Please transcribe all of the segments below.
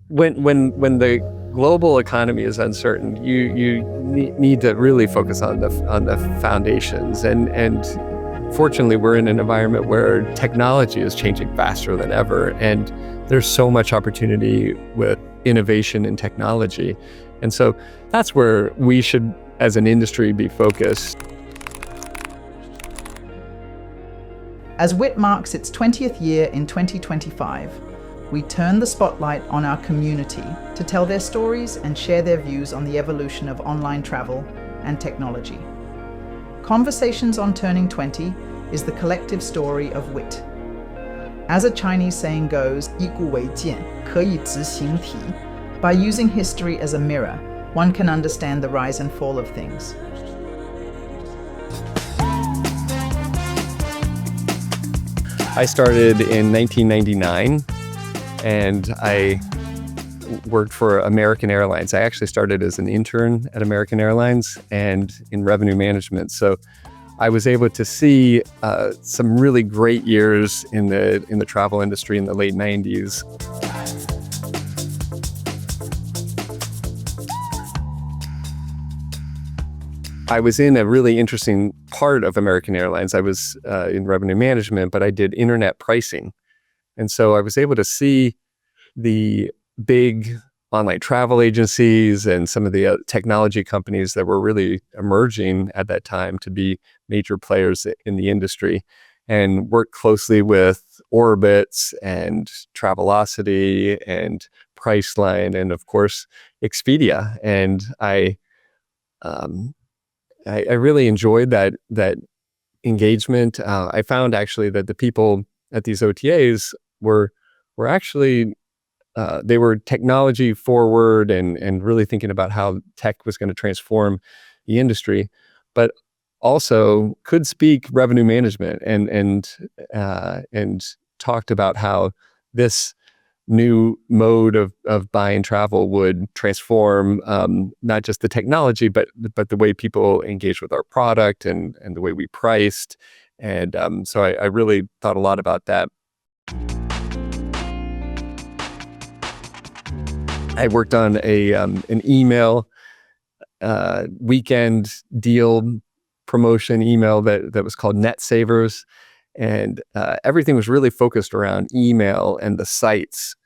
when the global economy is uncertain, you need to really focus on the foundations. And fortunately, we're in an environment where technology is changing faster than ever, and there's so much opportunity with innovation in technology. And so that's where we should, as an industry, be focused. As WIT marks its 20th year in 2025, we turn the spotlight on our community to tell their stories and share their views on the evolution of online travel and technology. Conversations on Turning 20 is the collective story of WIT. As a Chinese saying goes, 以古为鉴,可以知兴替. By using history as a mirror, one can understand the rise and fall of things. I started in 1999, and I worked for American Airlines. I actually started as an intern at American Airlines and in revenue management. So I was able to see some really great years in the travel industry in the late 90s. I was in a really interesting part of American Airlines. I was in revenue management, but I did internet pricing. And so I was able to see the big online travel agencies and some of the technology companies that were really emerging at that time to be major players in the industry, and work closely with Orbitz and Travelocity and Priceline and, of course, Expedia. And I really enjoyed that engagement. I found actually that the people at these OTAs were actually they were technology forward and really thinking about how tech was going to transform the industry, but also could speak revenue management and talked about how this new mode of buying travel would transform not just the technology, but the way people engage with our product and the way we priced. And so I really thought a lot about that. I worked on an email weekend deal promotion email that was called Net Savers. And everything was really focused around email and the sites.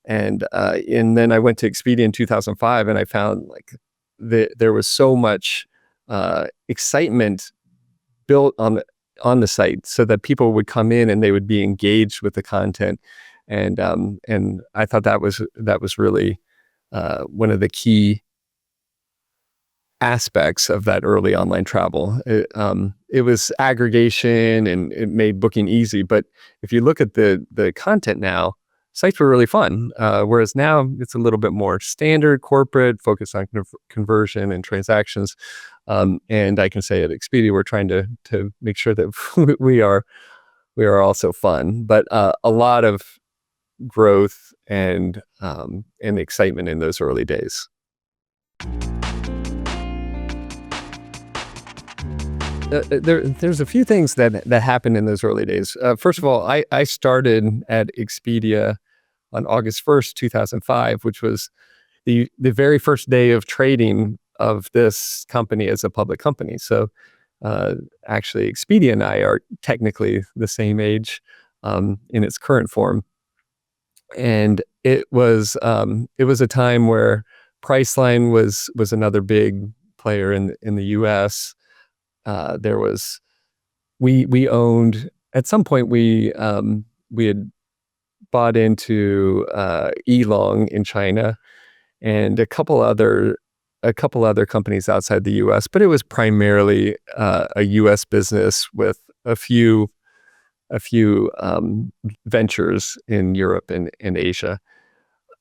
And then I went to Expedia in 2005, and I found like there was so much excitement built on the site, so that people would come in and they would be engaged with the content. And I thought that was really one of the key aspects of that early online travel. It was aggregation and it made booking easy. But if you look at the content now, sites were really fun. Whereas now it's a little bit more standard, corporate, focused on conversion and transactions. And I can say at Expedia, we're trying to make sure that we are also fun, but a lot of growth and excitement in those early days. There's a few things that happened in those early days. First of all, I started at Expedia on August 1st, 2005, which was the very first day of trading of this company as a public company. So actually, Expedia and I are technically the same age in its current form. And it was a time where Priceline was another big player in the U.S. We owned, at some point we had bought into Elong in China and a couple other companies outside the U.S., but it was primarily a U.S. business with a few ventures in Europe and Asia.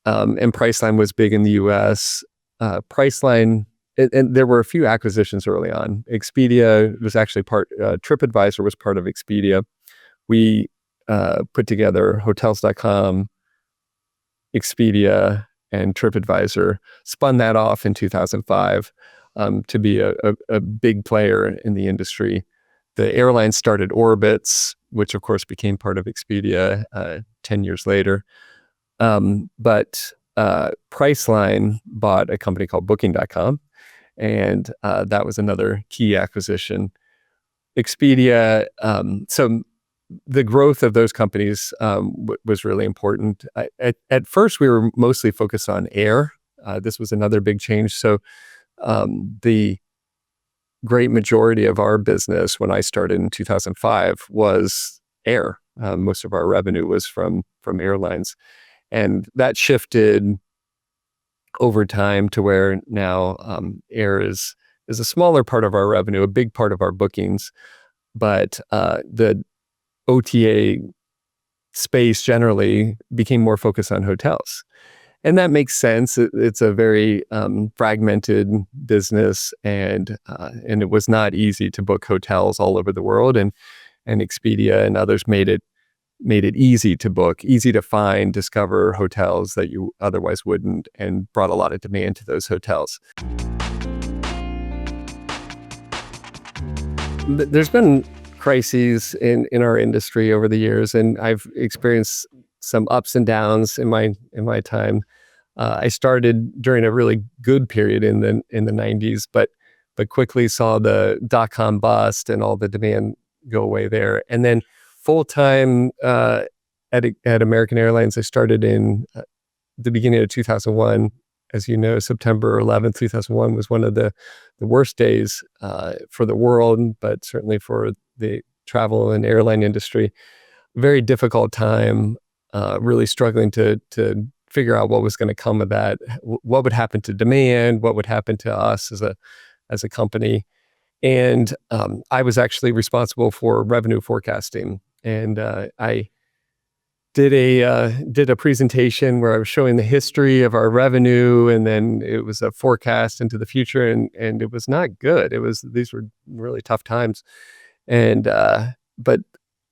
And Priceline was big in the U.S. Priceline, and there were a few acquisitions early on. Expedia was actually TripAdvisor was part of Expedia. We put together Hotels.com, Expedia, and TripAdvisor, spun that off in 2005 to be a big player in the industry. The airline started Orbitz, which of course became part of Expedia 10 years later. But Priceline bought a company called Booking.com, and that was another key acquisition. Expedia, so the growth of those companies was really important. At first, we were mostly focused on air. This was another big change. So the great majority of our business when I started in 2005 was air. Most of our revenue was from airlines. And that shifted over time to where now air is a smaller part of our revenue, a big part of our bookings. But the OTA space generally became more focused on hotels. And that makes sense. It's a very fragmented business, and it was not easy to book hotels all over the world. And Expedia and others made it easy to book, easy to find, discover hotels that you otherwise wouldn't, and brought a lot of demand to those hotels. There's been crises in our industry over the years, and I've experienced some ups and downs in my time. I started during a really good period in the 90s, but quickly saw the dot-com bust and all the demand go away there. And then full time at American Airlines, I started in the beginning of 2001. As you know, September 11th, 2001 was one of the worst days for the world, but certainly for the travel and airline industry. Very difficult time, really struggling to figure out what was going to come of that, what would happen to demand, what would happen to us as a company. And I was actually responsible for revenue forecasting. And I did a presentation where I was showing the history of our revenue, and then it was a forecast into the future, and it was not good. These were really tough times. And but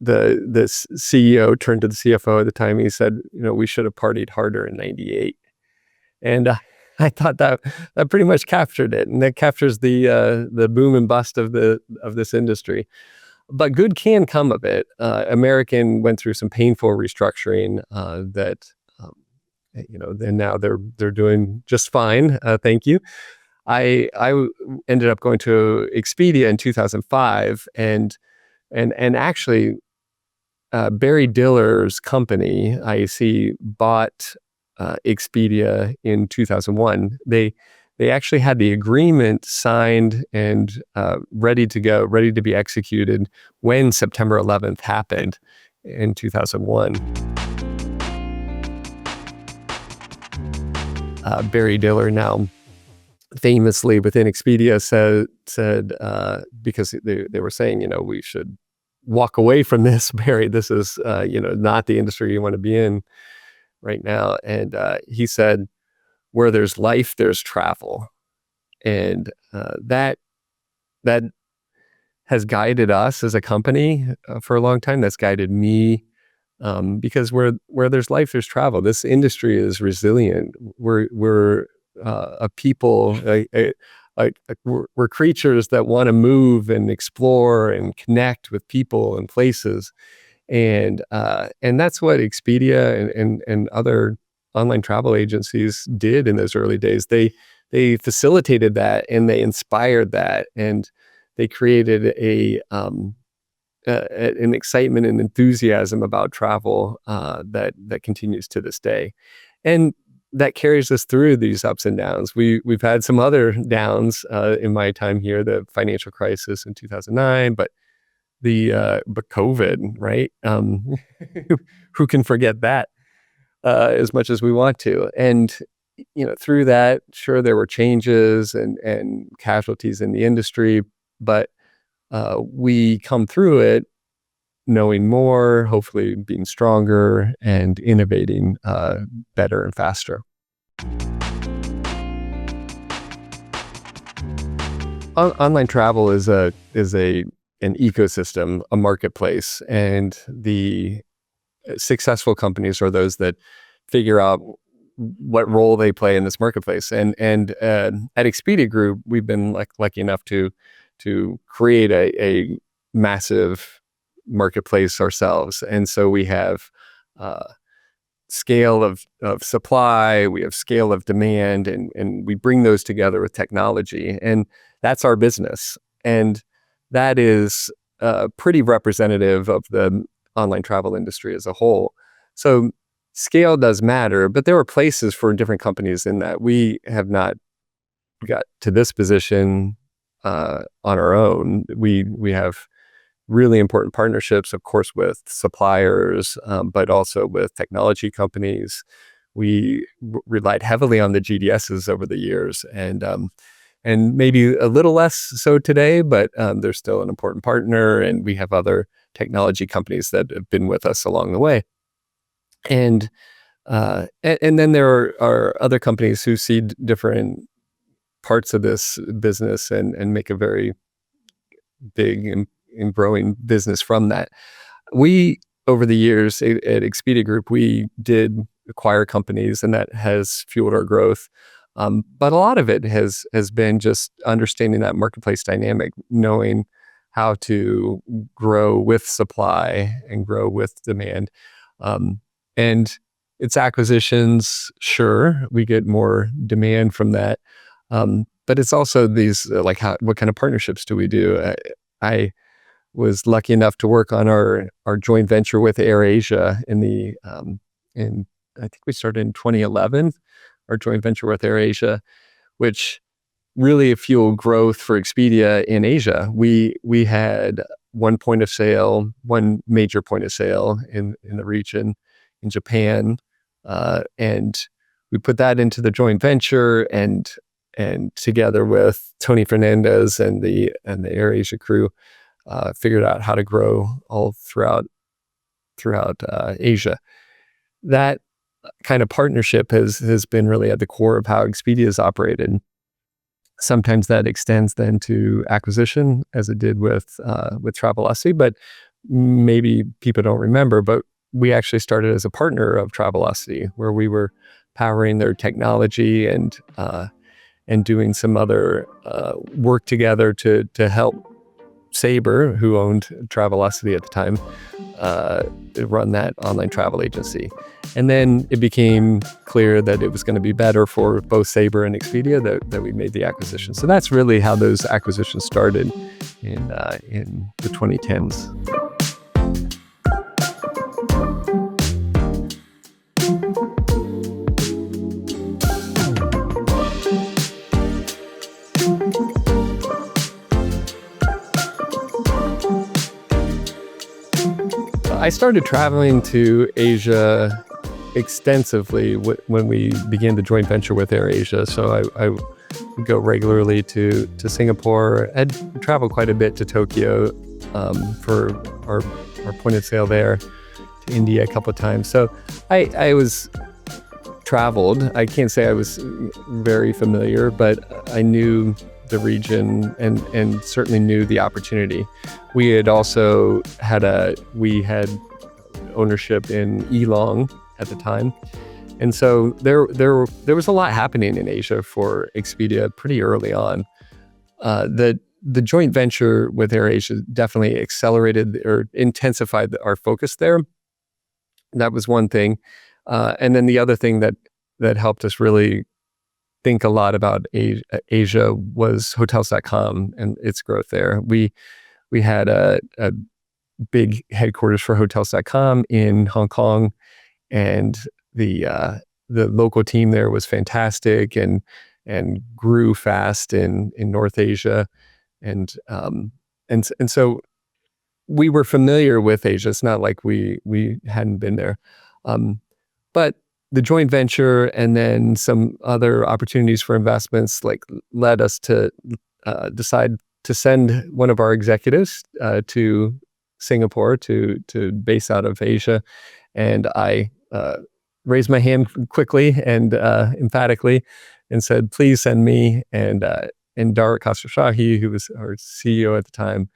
the CEO turned to the CFO at the time. He said, we should have partied harder in '98. And I thought that pretty much captured it, and that captures the boom and bust of this industry. But good can come of it. American went through some painful restructuring that, then now they're doing just fine. Thank you. I ended up going to Expedia in 2005, and actually Barry Diller's company, IAC, bought Expedia in 2001. They actually had the agreement signed and ready to go, ready to be executed when September 11th happened in 2001. Barry Diller now famously within Expedia said because they were saying, we should walk away from this, Barry. This is, not the industry you want to be in right now. And he said, where there's life, there's travel. And that has guided us as a company for a long time. That's guided me because where there's life, there's travel. This industry is resilient. We're a people, we're creatures that want to move and explore and connect with people and places. And that's what Expedia and other online travel agencies did in those early days. They facilitated that, and they inspired that, and they created an excitement and enthusiasm about travel that continues to this day, and that carries us through these ups and downs. We've had some other downs in my time here, the financial crisis in 2009, but COVID, right? Who can forget that? As much as we want to. And, through that, sure, there were changes and casualties in the industry, but we come through it knowing more, hopefully being stronger and innovating better and faster. Online travel is an ecosystem, a marketplace, and the successful companies are those that figure out what role they play in this marketplace. And at Expedia Group, we've been lucky enough to create a massive marketplace ourselves. And so we have scale of supply, we have scale of demand, and we bring those together with technology. And that's our business. And that is pretty representative of the online travel industry as a whole. So scale does matter, but there are places for different companies in that. We have not got to this position on our own. We have really important partnerships, of course, with suppliers, but also with technology companies. We relied heavily on the GDSs over the years, and maybe a little less so today, but they're still an important partner. And we have other technology companies that have been with us along the way. And then there are other companies who see different parts of this business and make a very big and growing business from that. We, over the years at Expedia Group, we did acquire companies, and that has fueled our growth. But a lot of it has been just understanding that marketplace dynamic, knowing how to grow with supply and grow with demand. And it's acquisitions, sure, we get more demand from that. But it's also these, what kind of partnerships do we do? I was lucky enough to work on our joint venture with AirAsia in I think we started in 2011, our joint venture with AirAsia, which really fueled growth for Expedia in Asia. We had one major point of sale in the region in Japan, and we put that into the joint venture, and together with Tony Fernandez and the AirAsia crew, figured out how to grow all throughout Asia. That kind of partnership has been really at the core of how Expedia is operated. Sometimes that extends then to acquisition, as it did with Travelocity, but maybe people don't remember, but we actually started as a partner of Travelocity, where we were powering their technology and doing some other work together to help Sabre, who owned Travelocity at the time, run that online travel agency. And then it became clear that it was going to be better for both Sabre and Expedia that we made the acquisition. So that's really how those acquisitions started in the 2010s. I started traveling to Asia extensively when we began the joint venture with AirAsia. So I would go regularly to Singapore. I'd travel quite a bit to Tokyo for our point of sale there, to India a couple of times. So I was traveled. I can't say I was very familiar, but I knew the region and certainly knew the opportunity. We had also had ownership in Elong at the time. And so there was a lot happening in Asia for Expedia pretty early on. The joint venture with AirAsia definitely accelerated or intensified our focus there. That was one thing. And then the other thing that helped us really think a lot about Asia was Hotels.com and its growth there. We had a big headquarters for Hotels.com in Hong Kong, and the local team there was fantastic and grew fast in North Asia, and so we were familiar with Asia. It's not like we hadn't been there, but the joint venture and then some other opportunities for investments led us to decide to send one of our executives to Singapore to base out of Asia. And I raised my hand quickly and emphatically and said, please send me. And Darat Khosrowshahi, who was our CEO at the time,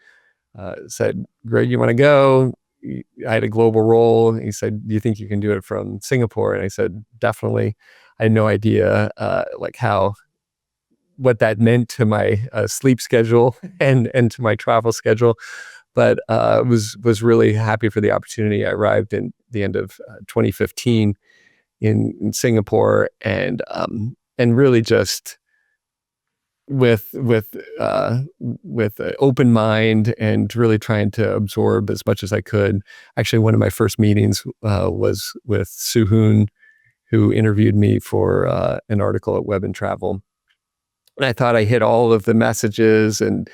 said, Greg, you want to go? I had a global role. He said, do you think you can do it from Singapore? And I said, definitely. I had no idea what that meant to my sleep schedule and to my travel schedule, but was really happy for the opportunity. I arrived in the end of 2015 in Singapore, and really just with an open mind and really trying to absorb as much as I could. Actually, one of my first meetings was with Suhoon, who interviewed me for an article at Web and Travel. And I thought I hit all of the messages and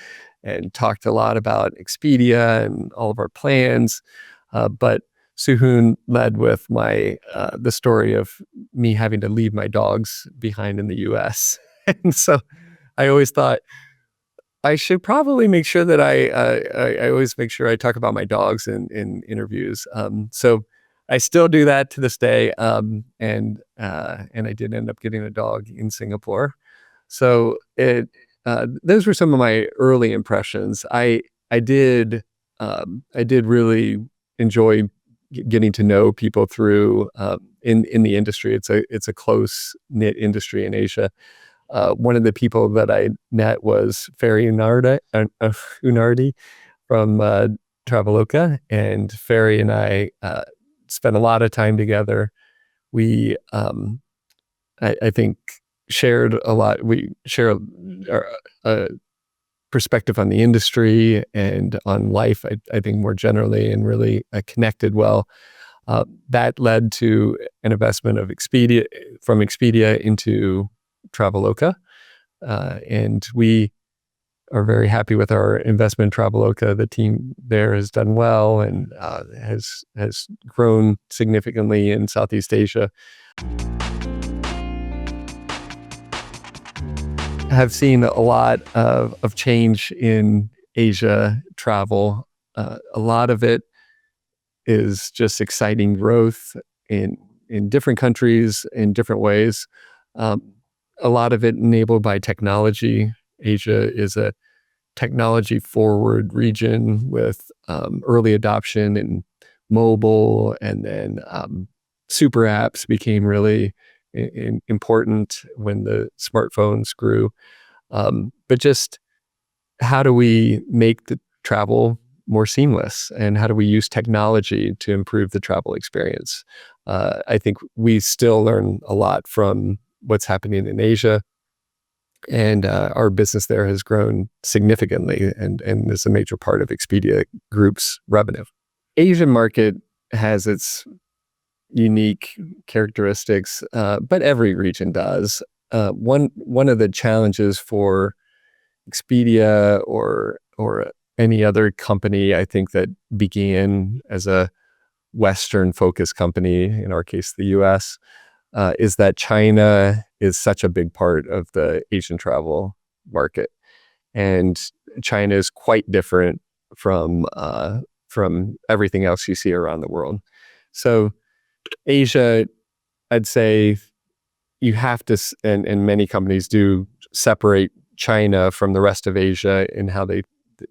talked a lot about Expedia and all of our plans. But Suhoon led with the story of me having to leave my dogs behind in the US. And so I always thought I should probably make sure that I always make sure I talk about my dogs in interviews. So I still do that to this day. And I did end up getting a dog in Singapore. So those were some of my early impressions. I did really enjoy getting to know people through in the industry. It's a close knit industry in Asia. One of the people that I met was Ferry Unardi from Traveloka, and Ferry and I spent a lot of time together. We, I think, shared a lot. We share a perspective on the industry and on life, I think, more generally, and really connected well. That led to an investment of from Expedia into Traveloka. And we are very happy with our investment in Traveloka. The team there has done well and has grown significantly in Southeast Asia. Have seen a lot of change in Asia travel. A lot of it is just exciting growth in different countries in different ways. A lot of it enabled by technology. Asia is a technology-forward region with early adoption in mobile, and then super apps became really important when the smartphones grew. But just how do we make the travel more seamless, and how do we use technology to improve the travel experience? I think we still learn a lot from what's happening in Asia, and our business there has grown significantly and is a major part of Expedia Group's revenue. Asian market has its unique characteristics, but every region does. One of the challenges for Expedia or any other company, I think, that began as a Western-focused company, in our case, the U.S., is that China is such a big part of the Asian travel market, and China is quite different from everything else you see around the world. So Asia, I'd say you have to, and many companies do, separate China from the rest of Asia in how they,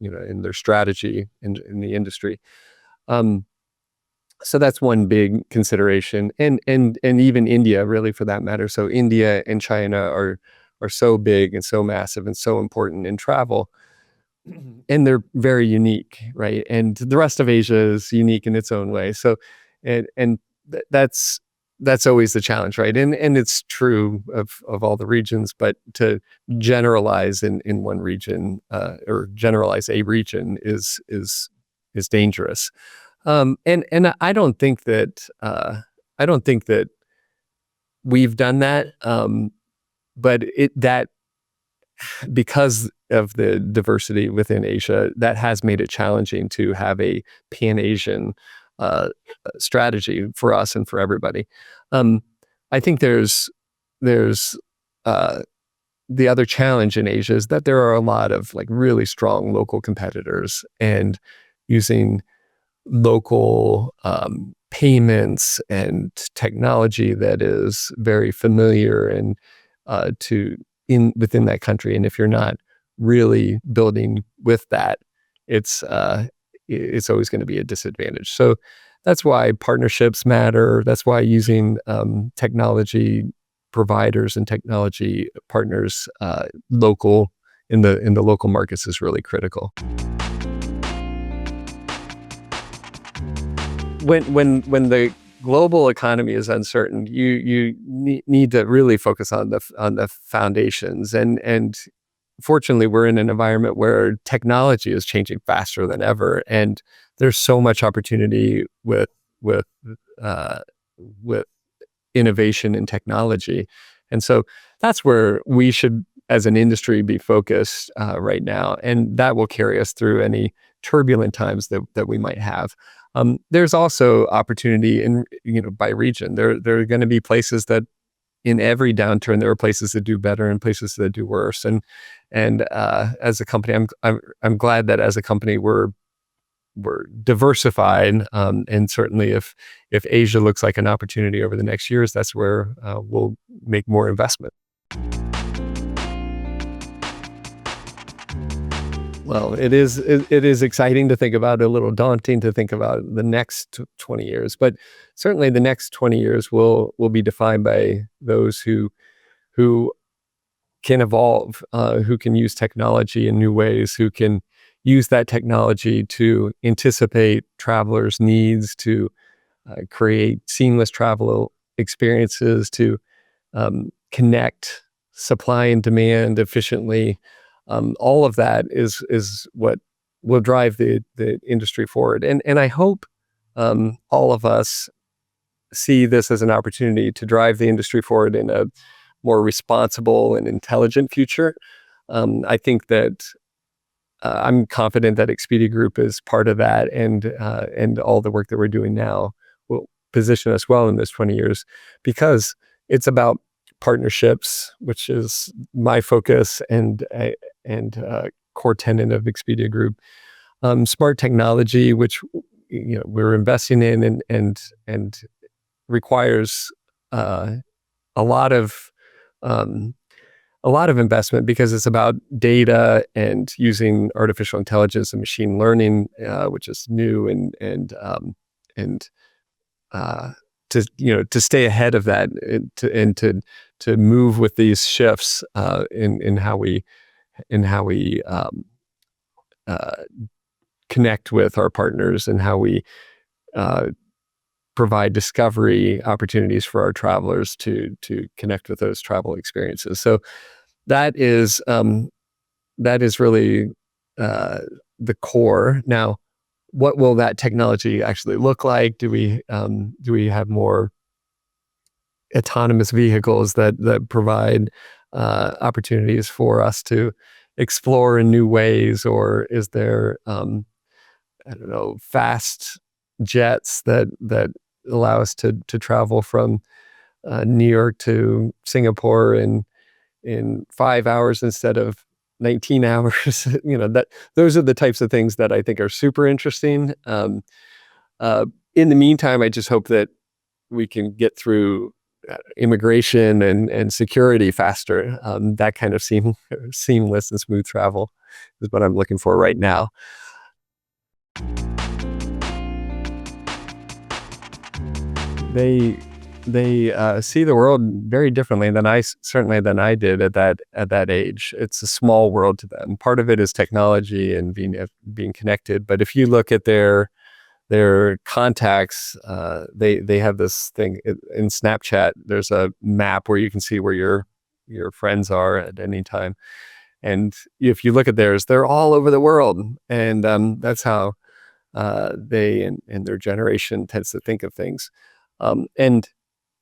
in their strategy in the industry. So that's one big consideration, and even India, really, for that matter. So India and China are so big and so massive and so important in travel, and they're very unique, right? And the rest of Asia is unique in its own way. So, and that's always the challenge, right? And it's true of all the regions, but to generalize in one region or generalize a region is dangerous. And I don't think that we've done that. But that, because of the diversity within Asia, that has made it challenging to have a Pan-Asian strategy for us and for everybody. I think there's the other challenge in Asia is that there are a lot of really strong local competitors, and using local payments and technology that is very familiar and within that country. And if you're not really building with that, it's always going to be a disadvantage. So that's why partnerships matter. That's why using technology providers and technology partners local in the local markets is really critical. When the global economy is uncertain, you need to really focus on the foundations. And fortunately, we're in an environment where technology is changing faster than ever, and there's so much opportunity with uh, with innovation in technology. And so that's where we should, as an industry, be focused right now, and that will carry us through any turbulent times that we might have. There's also opportunity in, by region. There are going to be places that, in every downturn, there are places that do better and places that do worse. And as a company, I'm glad that as a company we're diversified. And certainly, if Asia looks like an opportunity over the next years, that's where we'll make more investment. Well, it is exciting to think about, a little daunting to think about the next 20 years, but certainly the next 20 years will be defined by those who can evolve, who can use technology in new ways, who can use that technology to anticipate travelers' needs, to create seamless travel experiences, to connect supply and demand efficiently. All of that is what will drive the industry forward. And I hope all of us see this as an opportunity to drive the industry forward in a more responsible and intelligent future. I think that I'm confident that Expedia Group is part of that, and all the work that we're doing now will position us well in this 20 years, because it's about partnerships, which is my focus and core tenet of Expedia Group. Smart technology, which we're investing in, and requires a lot of investment, because it's about data and using artificial intelligence and machine learning, which is new, and to stay ahead of that, and to move with these shifts in how we connect with our partners, and how we provide discovery opportunities for our travelers to connect with those travel experiences. So that is really the core. Now, what will that technology actually look like? Do we have more autonomous vehicles that provide opportunities for us to explore in new ways, or is there I don't know, fast jets that allow us to travel from New York to Singapore in 5 hours instead of 19 hours? That those are the types of things that I think are super interesting. In the meantime, I just hope that we can get through immigration and security faster. That kind of seamless and smooth travel is what I'm looking for right now. They see the world very differently than I did at that age. It's a small world to them. Part of it is technology and being connected. But if you look at their contacts, they have this thing in Snapchat. There's a map where you can see where your friends are at any time. And if you look at theirs, they're all over the world. And that's how they and their generation tends to think of things. And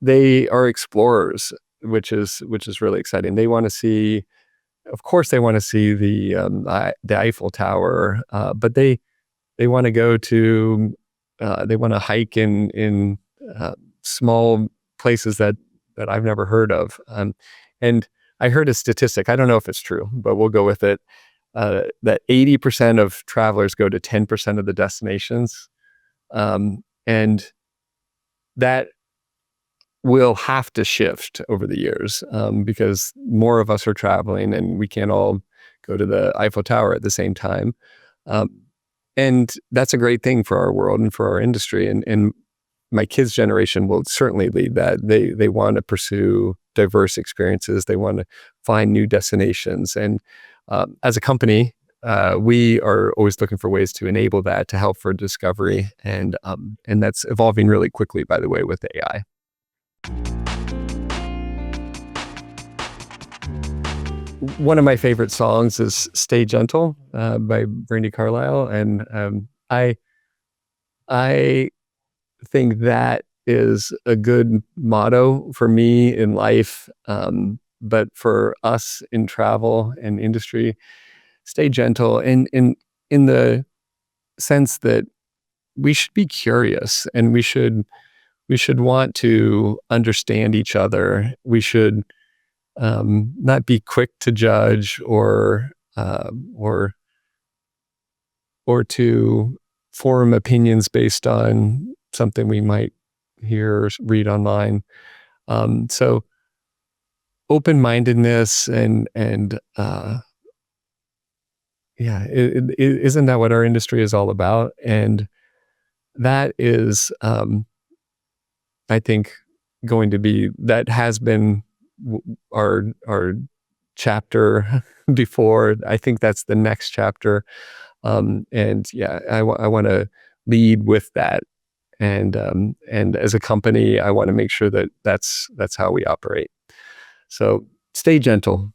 they are explorers, which is really exciting. They want to see, of course, they want to see the Eiffel Tower, but they want to go to, they want to hike in small places that I've never heard of. And I heard a statistic, I don't know if it's true, but we'll go with it, that 80% of travelers go to 10% of the destinations. And that will have to shift over the years, because more of us are traveling and we can't all go to the Eiffel Tower at the same time. And that's a great thing for our world and for our industry. And my kids' generation will certainly lead that. They want to pursue diverse experiences. They want to find new destinations. And as a company, we are always looking for ways to enable that to help for discovery, and that's evolving really quickly, by the way, with AI. One of my favorite songs is "Stay Gentle" by Brandi Carlile, and I think that is a good motto for me in life, but for us in travel and industry, stay gentle in the sense that we should be curious, and we should want to understand each other. We should not be quick to judge or to form opinions based on something we might hear or read online. So open-mindedness and yeah, isn't that what our industry is all about? And that is, I think, going to be, that has been our chapter before. I think that's the next chapter. And yeah, I want to lead with that. And as a company, I want to make sure that that's how we operate. So stay gentle.